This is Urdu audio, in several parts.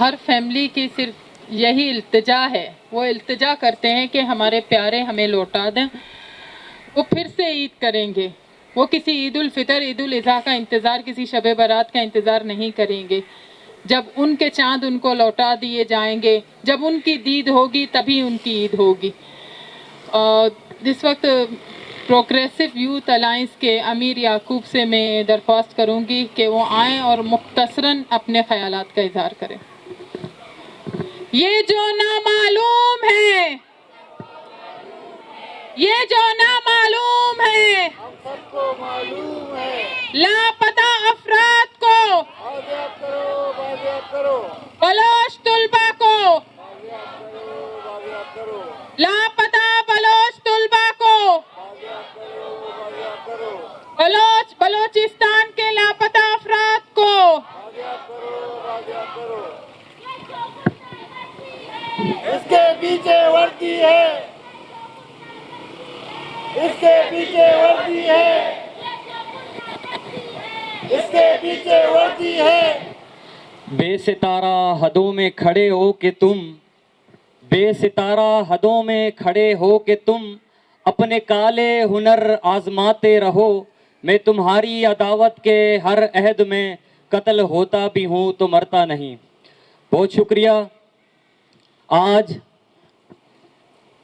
ہر فیملی کی صرف یہی التجا ہے، وہ التجا کرتے ہیں کہ ہمارے پیارے ہمیں لوٹا دیں، وہ پھر سے عید کریں گے، وہ کسی عید الفطر عید الاضحیٰ کا انتظار، کسی شب برات کا انتظار نہیں کریں گے۔ جب ان کے چاند ان کو لوٹا دیے جائیں گے، جب ان کی دید ہوگی تبھی ان کی عید ہوگی۔ اس وقت پروگریسو یوتھ الائنس کے امیر یعقوب سے میں درخواست کروں گی کہ وہ آئیں اور مختصراً اپنے خیالات کا اظہار کریں۔ یہ جو نامعلوم ہے، یہ جو نامعلوم ہے، ہم سب کو معلوم ہے، لاپتہ افراد کو بازیاب کرو، بازیاب کرو، بلوچ طلبہ کو، بازیاب کرو، بازیاب کرو، لاپتہ بلوچ طلبہ کو، بازیاب کرو، بازیاب کرو، بلوچستان کے لاپتہ افراد کو، بازیاب کرو، بازیاب کرو۔ اس کے پیچھے وردی ہے، اس کے پیچھے وردی ہے، اس کے پیچھے وردی ہے۔ بے ستارہ حدوں میں کھڑے ہو کہ تم، بے ستارہ حدوں میں کھڑے ہو کہ تم اپنے کالے ہنر آزماتے رہو، میں تمہاری عداوت کے ہر عہد میں قتل ہوتا بھی ہوں تو مرتا نہیں۔ بہت شکریہ۔ آج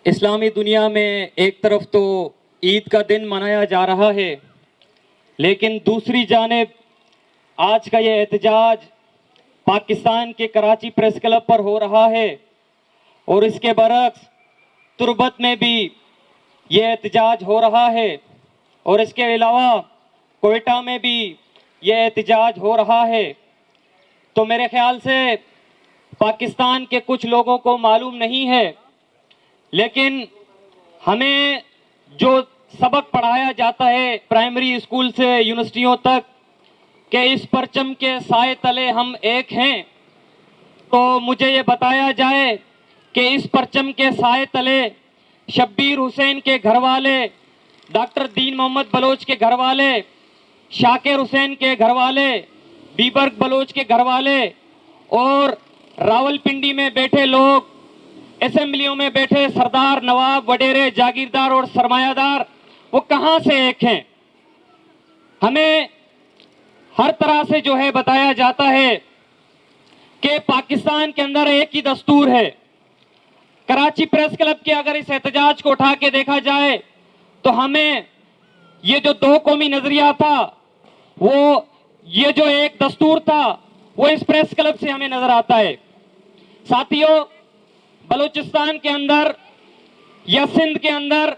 اسلامی دنیا میں ایک طرف تو عید کا دن منایا جا رہا ہے، لیکن دوسری جانب آج کا یہ احتجاج پاکستان کے کراچی پریس کلب پر ہو رہا ہے، اور اس کے برعکس تربت میں بھی یہ احتجاج ہو رہا ہے، اور اس کے علاوہ کوئٹہ میں بھی یہ احتجاج ہو رہا ہے۔ تو میرے خیال سے پاکستان کے کچھ لوگوں کو معلوم نہیں ہے، لیکن ہمیں جو سبق پڑھایا جاتا ہے پرائمری اسکول سے یونیورسٹیوں تک کہ اس پرچم کے سائے تلے ہم ایک ہیں، تو مجھے یہ بتایا جائے کہ اس پرچم کے سائے تلے شبیر حسین کے گھر والے، ڈاکٹر دین محمد بلوچ کے گھر والے، شاکر حسین کے گھر والے، بیبرگ بلوچ کے گھر والے، اور راول پنڈی میں بیٹھے لوگ، اسمبلیوں میں بیٹھے سردار، نواب، وڈیرے، جاگیردار اور سرمایہ دار، وہ کہاں سے ایک ہیں؟ ہمیں ہر طرح سے جو ہے بتایا جاتا ہے کہ پاکستان کے اندر ایک ہی دستور ہے۔ کراچی پریس کلب کے اگر اس احتجاج کو اٹھا کے دیکھا جائے تو ہمیں یہ جو دو قومی نظریہ تھا، وہ یہ جو ایک دستور تھا، وہ اس پریس کلب سے ہمیں نظر آتا ہے۔ ساتھیوں، بلوچستان کے اندر یا سندھ کے اندر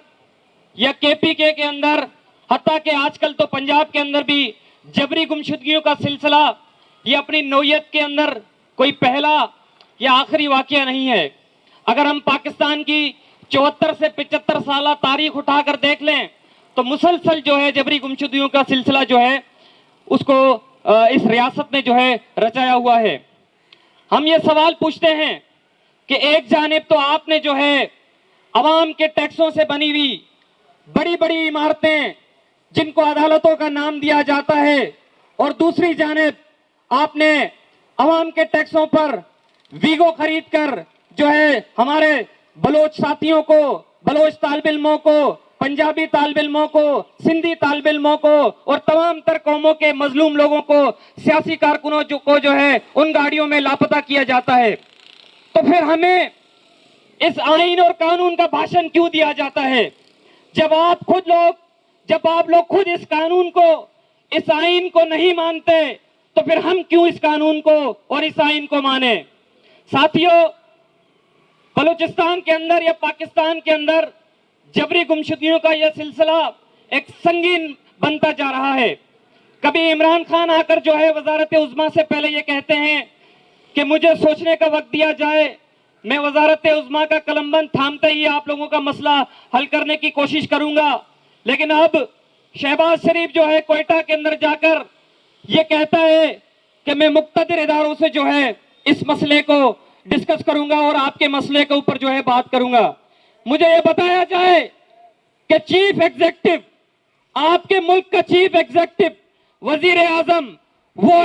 یا کے پی کے اندر، حتیٰ کہ آج کل تو پنجاب کے اندر بھی جبری گمشدگیوں کا سلسلہ یہ اپنی نوعیت کے اندر کوئی پہلا یا آخری واقعہ نہیں ہے۔ اگر ہم پاکستان کی 74 سے 75 سالہ تاریخ اٹھا کر دیکھ لیں تو مسلسل جو ہے جبری گمشدگیوں کا سلسلہ جو ہے اس کو اس ریاست نے جو ہے رچایا ہوا ہے۔ ہم یہ سوال پوچھتے ہیں کہ ایک جانب تو آپ نے جو ہے عوام کے ٹیکسوں سے بنی ہوئی بڑی بڑی عمارتیں جن کو عدالتوں کا نام دیا جاتا ہے، اور دوسری جانب آپ نے عوام کے ٹیکسوں پر ویگو خرید کر جو ہے ہمارے بلوچ ساتھیوں کو، بلوچ طالب علموں کو، پنجابی طالب علموں کو، سندھی طالب علموں کو اور تمام تر قوموں کے مظلوم لوگوں کو، سیاسی کارکنوں کو جو ہے ان گاڑیوں میں لاپتہ کیا جاتا ہے۔ تو پھر ہمیں اس آئین اور قانون کا بھاشن کیوں دیا جاتا ہے؟ جب آپ لوگ خود اس قانون کو، اس آئین کو نہیں مانتے تو پھر ہم کیوں اس قانون کو اور اس آئین کو مانیں؟ ساتھیوں، بلوچستان کے اندر یا پاکستان کے اندر جبری گمشدگیوں کا یہ سلسلہ ایک سنگین بنتا جا رہا ہے۔ کبھی عمران خان آ کر جو ہے وزارت عظمیٰ سے پہلے یہ کہتے ہیں کہ مجھے سوچنے کا وقت دیا جائے، میں وزارت عظمیٰ کا قلم بند تھامتے ہی آپ لوگوں کا مسئلہ حل کرنے کی کوشش کروں گا۔ لیکن اب شہباز شریف جو ہے کوئٹہ کے اندر جا کر یہ کہتا ہے کہ میں مقتدر اداروں سے جو ہے اس مسئلے کو ڈسکس کروں گا اور آپ کے مسئلے کے اوپر جو ہے بات کروں گا۔ مجھے یہ بتایا جائے کہ چیف ایگزیکٹو، آپ کے ملک کا چیف ایگزیکٹو، وزیر اعظم وہ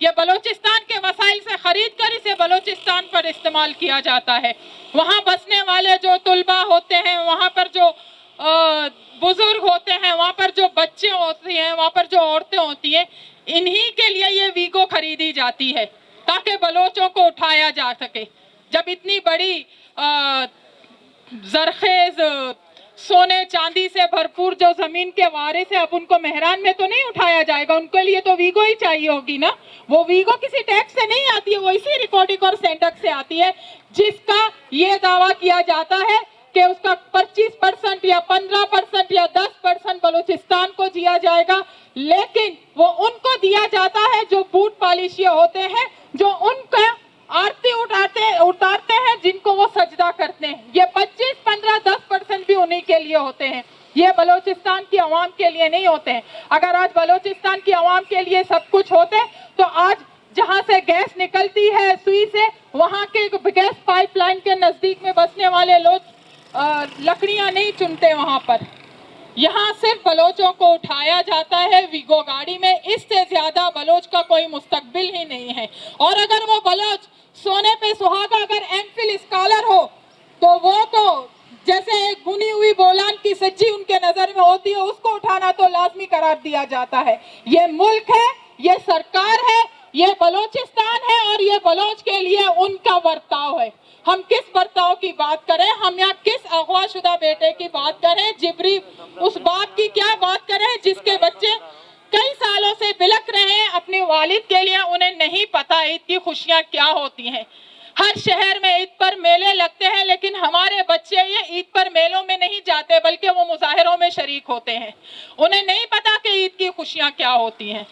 یہ بلوچستان کے وسائل سے خرید کر اسے بلوچستان پر استعمال کیا جاتا ہے. وہاں بسنے والے جو طلباء ہوتے ہیں، وہاں پر جو بزرگ ہوتے ہیں، وہاں پر جو بچے ہوتے ہیں، وہاں پر جو عورتیں ہوتی ہیں، انہی کے لیے یہ ویگو خریدی جاتی ہے تاکہ بلوچوں کو اٹھایا جا سکے. جب اتنی بڑی زرخیز سونے چاندی سے بھرپور جو زمین کے وارث ہیں، اب ان کو مہران میں تو نہیں اٹھایا جائے گا، ان کے لیے تو ویگو ہی چاہیے ہوگی نا. وہ ویگو کسی ٹیکس سے نہیں آتی ہے، وہ اسی ریکارڈنگ اور سینڈک سے آتی ہے، جس کا یہ دعویٰ کیا جاتا ہے کہ اس کا 25% یا 15% یا 10% بلوچستان کو دیا جائے گا. لیکن وہ ان کو دیا جاتا ہے جو بوٹ پالشیے ہوتے ہیں، جو ان کا آرتی اتارتے ہیں، جن کو وہ سجدہ کرتے ہیں. یہ 25, 15, 10% بھی انہی کے لیے ہوتے ہیں، یہ بلوچستان کی عوام کے لیے نہیں ہوتے ہیں. اگر آج بلوچستان کی عوام کے لیے سب کچھ ہوتے تو آج جہاں سے گیس نکلتی ہے سوئی سے، وہاں کے گیس پائپ لائن کے نزدیک میں بسنے والے لوگ لکڑیاں نہیں چنتے وہاں پر. یہاں صرف بلوچوں کو اٹھایا جاتا ہے ویگو گاڑی میں. اس سے زیادہ بلوچ کا کوئی مستقبل ہی نہیں ہے. اور اگر وہ بلوچ سونے پہ سہاگا اگر ایم فل اسکالر ہو تو وہ تو جیسے ایک بنی ہوئی بولان کی سچی ان کے نظر میں ہوتی ہے، اس کو اٹھانا تو لازمی قرار دیا جاتا ہے. یہ ملک ہے، یہ سرکار ہے، یہ بلوچستان ہے، اور یہ بلوچ کے لیے ان کا برتاؤ ہے. ہم کس برتاؤ کی بات کریں؟ ہم یہاں کس اغوا شدہ بیٹے کی بات کریں؟ جبری اس بات کی کیا بات کریں جس کے بچے کئی سالوں سے بلک رہے ہیں اپنے والد کے لیے؟ انہیں نہیں پتا عید کی خوشیاں کیا ہوتی ہیں. ہر شہر میں عید پر میلے لگتے ہیں، لیکن ہمارے بچے یہ عید پر میلوں میں نہیں جاتے بلکہ وہ مظاہروں میں شریک ہوتے ہیں. انہیں نہیں پتا کہ عید کی خوشیاں کیا ہوتی ہیں.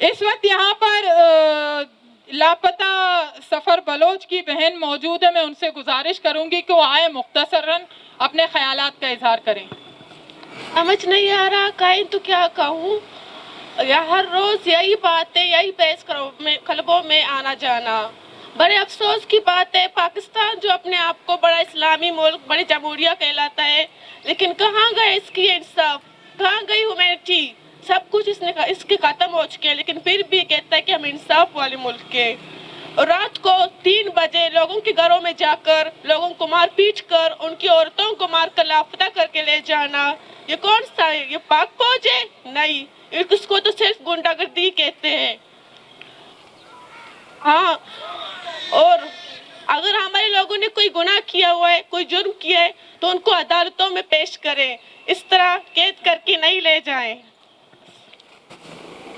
اس وقت یہاں پر لاپتہ سفر بلوچ کی بہن موجود ہے. میں ان سے گزارش کروں گی کہ وہ آئے مختصراً اپنے خیالات کا اظہار کریں. سمجھ نہیں آ رہا کہیں تو کیا کہوں. ہر روز یہی باتیں، یہی بحث کلبوں میں آنا جانا. بڑے افسوس کی بات ہے، پاکستان جو اپنے آپ کو بڑا اسلامی ملک، بڑی جمہوریہ کہلاتا ہے، لیکن کہاں گئے اس کی انصاف، کہاں گئی ہیومینٹی؟ سب کچھ اس کے ختم ہو چکے ہیں، لیکن پھر بھی کہتا ہے کہ ہم انصاف والے ملک کے. اور رات کو 3 بجے لوگوں کے گھروں میں جا کر لوگوں کو مار پیٹ کر، ان کی عورتوں کو مار کر لاپتہ کر کے لے جانا، یہ کون سا ہے؟ یہ پاک فوج ہے؟ نہیں، اس کو تو صرف گنڈا گردی کہتے ہیں. ہاں، اور اگر ہمارے لوگوں نے کوئی گناہ کیا ہوا ہے، کوئی جرم کیا ہے، تو ان کو عدالتوں میں پیش کریں، اس طرح قید کر کے نہیں لے جائیں.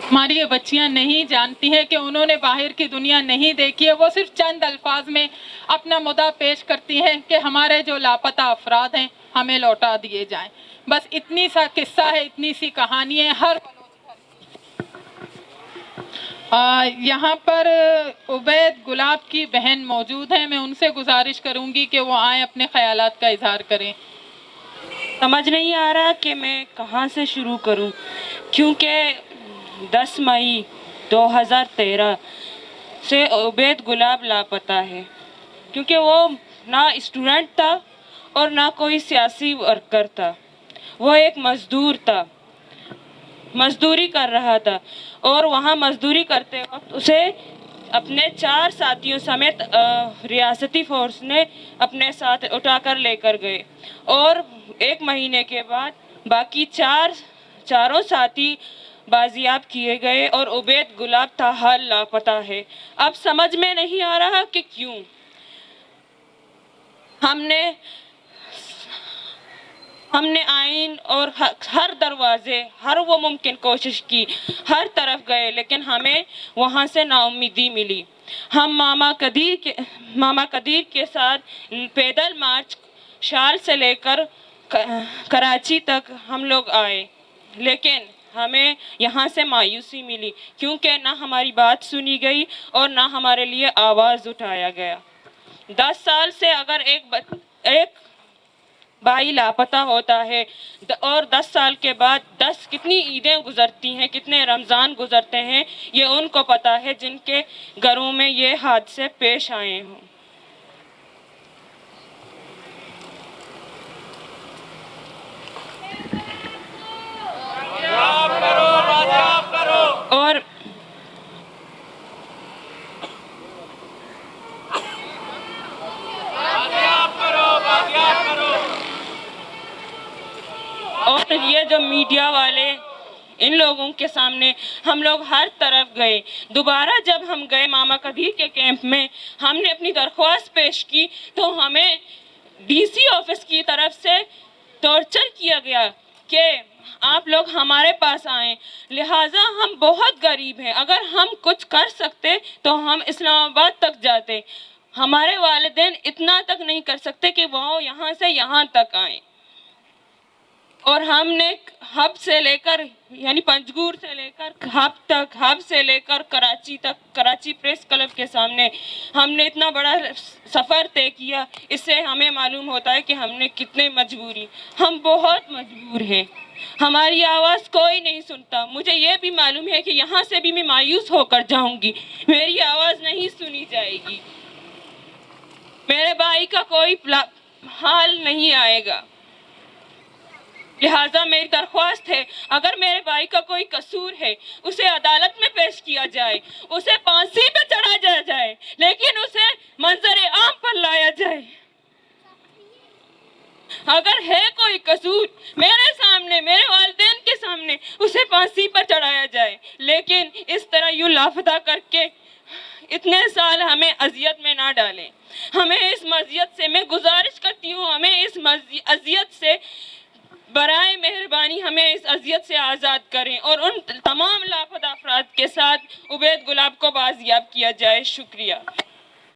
ہماری یہ بچیاں نہیں جانتی ہیں کہ انہوں نے باہر کی دنیا نہیں دیکھی ہے. وہ صرف چند الفاظ میں اپنا مدعا پیش کرتی ہیں کہ ہمارے جو لاپتہ افراد ہیں ہمیں لوٹا دیے جائیں. بس اتنی سا قصہ ہے، اتنی سی کہانی ہے. یہاں پر عبید گلاب کی بہن موجود ہیں. میں ان سے گزارش کروں گی کہ وہ آئیں اپنے خیالات کا اظہار کریں. سمجھ نہیں آ رہا کہ میں کہاں سے شروع کروں، کیونکہ 10 مئی 2013 سے عبید گلاب لاپتہ ہے. کیونکہ وہ نہ اسٹوڈنٹ تھا اور نہ کوئی سیاسی ورکر تھا، وہ ایک مزدور تھا، مزدوری کر رہا تھا. اور وہاں مزدوری کرتے وقت اسے اپنے 4 ساتھیوں سمیت ریاستی فورس نے اپنے ساتھ اٹھا کر لے کر گئے. اور 1 مہینے کے بعد باقی چاروں ساتھی بازیاب کیے گئے اور عبید گلاب تاحال لاپتہ ہے. اب سمجھ میں نہیں آ رہا کہ کیوں. ہم نے آئین اور ہر دروازے، ہر وہ ممکن کوشش کی، ہر طرف گئے، لیکن ہمیں وہاں سے نا امیدی ملی. ہم ماما قدیر کے ساتھ پیدل مارچ شال سے لے کر کراچی تک ہم لوگ آئے، لیکن ہمیں یہاں سے مایوسی ملی، کیونکہ نہ ہماری بات سنی گئی اور نہ ہمارے لیے آواز اٹھایا گیا. 10 سال سے اگر ایک بھائی لاپتہ ہوتا ہے اور 10 سال کے بعد کتنی عیدیں گزرتی ہیں، کتنے رمضان گزرتے ہیں، یہ ان کو پتہ ہے جن کے گھروں میں یہ حادثے پیش آئے ہوں. یہ جو میڈیا والے ان لوگوں کے سامنے ہم لوگ ہر طرف گئے. دوبارہ جب ہم گئے ماما کبیر کے کیمپ میں ہم نے اپنی درخواست پیش کی تو ہمیں ڈی سی آفس کی طرف سے ٹارچر کیا گیا کہ آپ لوگ ہمارے پاس آئیں. لہٰذا ہم بہت غریب ہیں, اگر ہم کچھ کر سکتے تو ہم اسلام آباد تک جاتے. ہمارے والدین اتنا تک نہیں کر سکتے کہ وہ یہاں سے یہاں تک آئیں. اور ہم نے ہب سے لے کر یعنی پنجگور سے لے کر ہب تک, ہب سے لے کر کراچی تک, کراچی پریس کلب کے سامنے ہم نے اتنا بڑا سفر طے کیا. اس سے ہمیں معلوم ہوتا ہے کہ ہم نے کتنے مجبوری, ہم بہت مجبور ہیں, ہماری آواز کوئی نہیں سنتا. مجھے یہ بھی معلوم ہے کہ یہاں سے بھی میں مایوس ہو کر جاؤں گی, میری آواز نہیں سنی جائے گی, میرے بھائی کا کوئی حال نہیں آئے گا. لہٰذا میری درخواست ہے اگر میرے بھائی کا کوئی قصور ہے اسے عدالت میں پیش کیا جائے, اسے پھانسی پہ چڑھایا جائے, لیکن اسے منظر عام پر لایا جائے. اگر ہے کوئی قصور میرے سامنے, میرے والدین کے سامنے, اسے پھانسی پر چڑھایا جائے. لیکن اس طرح یوں لاپتہ کر کے اتنے سال ہمیں اذیت میں نہ ڈالیں. ہمیں اس اذیت سے, میں گزارش کرتی ہوں, ہمیں اس اذیت سے برائے مہربانی ہمیں اس اذیت سے آزاد کریں اور ان تمام لاپتہ افراد کے ساتھ عبید گلاب کو بازیاب کیا جائے. شکریہ.